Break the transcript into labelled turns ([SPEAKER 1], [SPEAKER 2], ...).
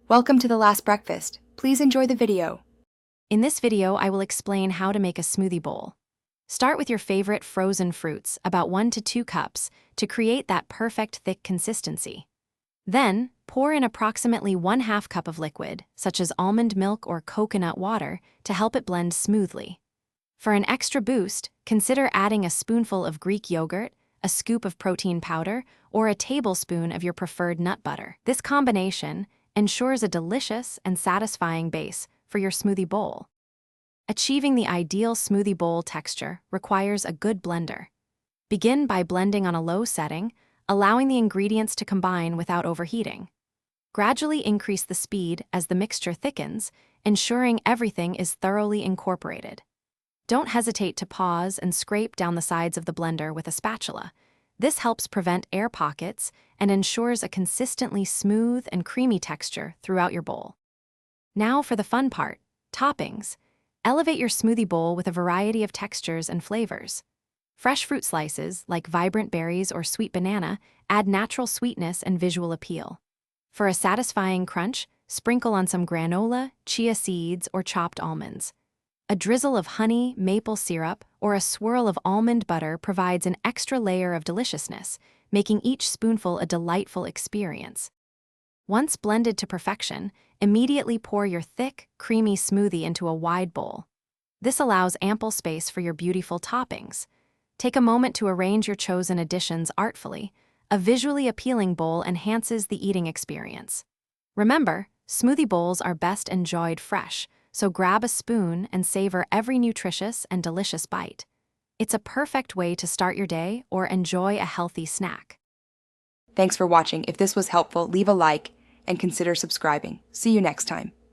[SPEAKER 1] Welcome to the last breakfast. Please enjoy the video.
[SPEAKER 2] In this video, I will explain how to make a smoothie bowl. Start with your favorite frozen fruits, about 1 to 2 cups, to create that perfect thick consistency. Then, pour in approximately 1/2 cup of liquid, such as almond milk or coconut water, to help it blend smoothly. For an extra boost, consider adding a spoonful of Greek yogurt, a scoop of protein powder, or a tablespoon of your preferred nut butter. This combination ensures a delicious and satisfying base for your smoothie bowl. Achieving the ideal smoothie bowl texture requires a good blender. Begin by blending on a low setting, allowing the ingredients to combine without overheating. Gradually increase the speed as the mixture thickens, ensuring everything is thoroughly incorporated. Don't hesitate to pause and scrape down the sides of the blender with a spatula. This helps prevent air pockets and ensures a consistently smooth and creamy texture throughout your bowl. Now for the fun part, toppings. Elevate your smoothie bowl with a variety of textures and flavors. Fresh fruit slices, like vibrant berries or sweet banana, add natural sweetness and visual appeal. For a satisfying crunch, sprinkle on some granola, chia seeds, or chopped almonds. A drizzle of honey, maple syrup, or a swirl of almond butter provides an extra layer of deliciousness, making each spoonful a delightful experience. Once blended to perfection, immediately pour your thick, creamy smoothie into a wide bowl. This allows ample space for your beautiful toppings. Take a moment to arrange your chosen additions artfully. A visually appealing bowl enhances the eating experience. Remember, smoothie bowls are best enjoyed fresh, so grab a spoon and savor every nutritious and delicious bite. It's a perfect way to start your day or enjoy a healthy snack.
[SPEAKER 1] Thanks for watching. If this was helpful, leave a like and consider subscribing. See you next time.